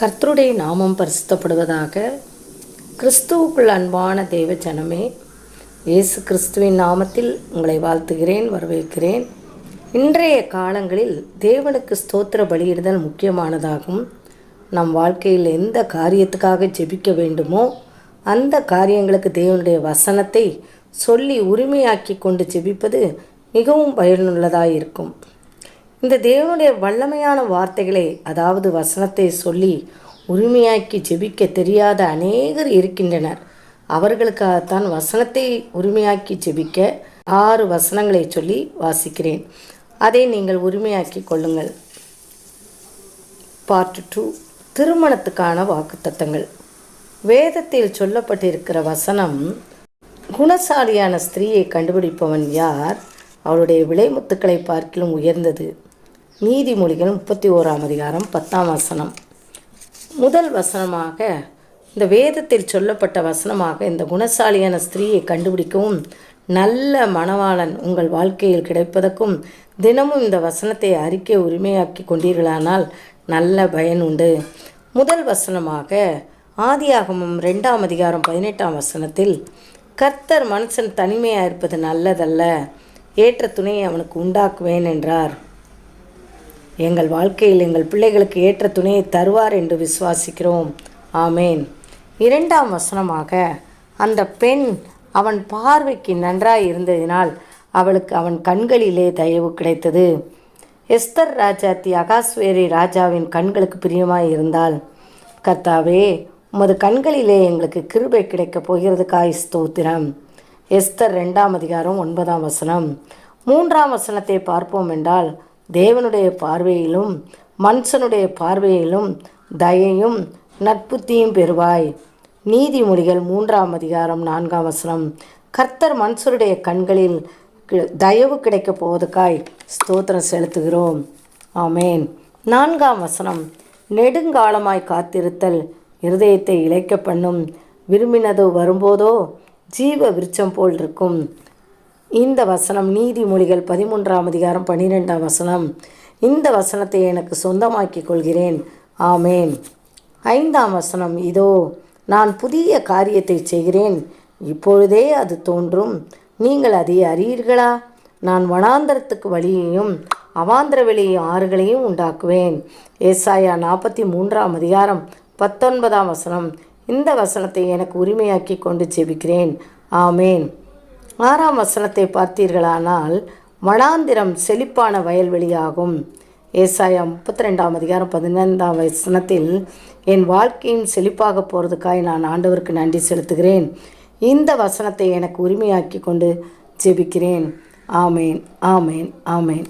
கர்த்தருடைய நாமம் பரிசுத்தப்படுவதாக. கிறிஸ்துவுக்குள் அன்பான தேவ ஜனமே, இயேசு கிறிஸ்துவின் நாமத்தில் உங்களை வாழ்த்துகிறேன், வரவேற்கிறேன். இன்றைய காலங்களில் தேவனுக்கு ஸ்தோத்திர பலியிடுதல் முக்கியமானதாகும். நம் வாழ்க்கையில் எந்த காரியத்துக்காக ஜெபிக்க வேண்டுமோ அந்த காரியங்களுக்கு தேவனுடைய வசனத்தை சொல்லி உரிமையாக்கி கொண்டு ஜெபிப்பது மிகவும் பயனுள்ளதாக இருக்கும். இந்த தேவனுடைய வல்லமையான வார்த்தைகளை, அதாவது வசனத்தை சொல்லி உரிமையாக்கி ஜெபிக்க தெரியாத அநேகர் இருக்கின்றனர். அவர்களுக்காகத்தான் வசனத்தை உரிமையாக்கி ஜெபிக்க 6 வசனங்களை சொல்லி வாசிக்கிறேன். அதை நீங்கள் உரிமையாக்கி கொள்ளுங்கள். பார்ட் 2, திருமணத்துக்கான வாக்குத்தத்தங்கள். வேதத்தில் சொல்லப்பட்டிருக்கிற வசனம், குணசாலியான ஸ்திரீயை கண்டுபிடிப்பவன் யார்? அவளுடைய விளைமுத்துக்களை பார்க்கிலும் உயர்ந்தது. நீதிமொழிகள் 31ஆம் அதிகாரம் 10ஆம் வசனம். முதல் வசனமாக, இந்த வேதத்தில் சொல்லப்பட்ட வசனமாக, இந்த குணசாலியான ஸ்திரீயை கண்டுபிடிக்கவும் நல்ல மணவாளன் உங்கள் வாழ்க்கையில் கிடைப்பதற்கும் தினமும் இந்த வசனத்தை அறிக்கை உரிமையாக்கி கொண்டீர்களானால் நல்ல பயன் உண்டு. முதல் வசனமாக ஆதியாகமம் 2ஆம் அதிகாரம் 18ஆம் வசனத்தில், கர்த்தர் மனுஷன் தனிமையாக இருப்பது நல்லதல்ல, ஏற்ற துணையை அவனுக்கு உண்டாக்குவேன் என்றார். எங்கள் வாழ்க்கையில் எங்கள் பிள்ளைகளுக்கு ஏற்ற துணையை தருவார் என்று விசுவாசிக்கிறோம். ஆமேன். 2ஆம் வசனமாக, அந்த பெண் அவன் பார்வைக்கு நன்றாய் இருந்ததினால் அவளுக்கு அவன் கண்களிலே தயவு கிடைத்தது. எஸ்தர் ராஜாத்தி அகாஸ்வேரி ராஜாவின் கண்களுக்கு பிரியமாய் இருந்தால், கர்த்தாவே உமது கண்களிலே எங்களுக்கு கிருபை கிடைக்கப் போகிறதுக்காய் ஸ்தோத்திரம். எஸ்தர் 2ஆம் அதிகாரம் 9ஆம் வசனம். 3ஆம் வசனத்தை பார்ப்போம் என்றால், தேவனுடைய பார்வையிலும் மனுஷனுடைய பார்வையிலும் தயையும் நட்புத்தியும் பெறுவாய். நீதிமொழிகள் 3ஆம் அதிகாரம் 4ஆம் வசனம். கர்த்தர் மனுஷருடைய கண்களில் தயவு கிடைக்கப் போவதுக்காய் ஸ்தோத்திரம் செலுத்துகிறோம். ஆமேன். 4ஆம் வசனம், நெடுங்காலமாய் காத்திருத்தல் இருதயத்தை இளைக்க பண்ணும், விரும்பினதோ வரும்போதோ ஜீவ விருட்சம் போல் இருக்கும். இந்த வசனம் நீதிமொழிகள் 13ஆம் அதிகாரம் 12ஆம் வசனம். இந்த வசனத்தை எனக்கு சொந்தமாக்கி கொள்கிறேன். ஆமேன். 5ஆம் வசனம், இதோ நான் புதிய காரியத்தை செய்கிறேன், இப்பொழுதே அது தோன்றும், நீங்கள் அதை அறியீர்களா? நான் வனாந்தரத்துக்கு வழியையும் அவாந்திர வெளியும் ஆறுகளையும் உண்டாக்குவேன். ஏசாயா 43ஆம் அதிகாரம் 19ஆம் வசனம். இந்த வசனத்தை எனக்கு உரிமையாக்கி கொண்டு ஜெபிக்கிறேன். ஆமேன். 6ஆம் வசனத்தை பார்த்தீர்களானால், வனாந்திரம் செழிப்பான வயல்வெளியாகும். ஏசாயா 32ஆம் அதிகாரம் 15ஆம் வசனத்தில், என் வாழ்க்கையும் செழிப்பாக போகிறதுக்காய் நான் ஆண்டவருக்கு நன்றி செலுத்துகிறேன். இந்த வசனத்தை எனக்கு உரிமையாக்கி கொண்டு ஜெபிக்கிறேன். ஆமேன், ஆமேன், ஆமேன்.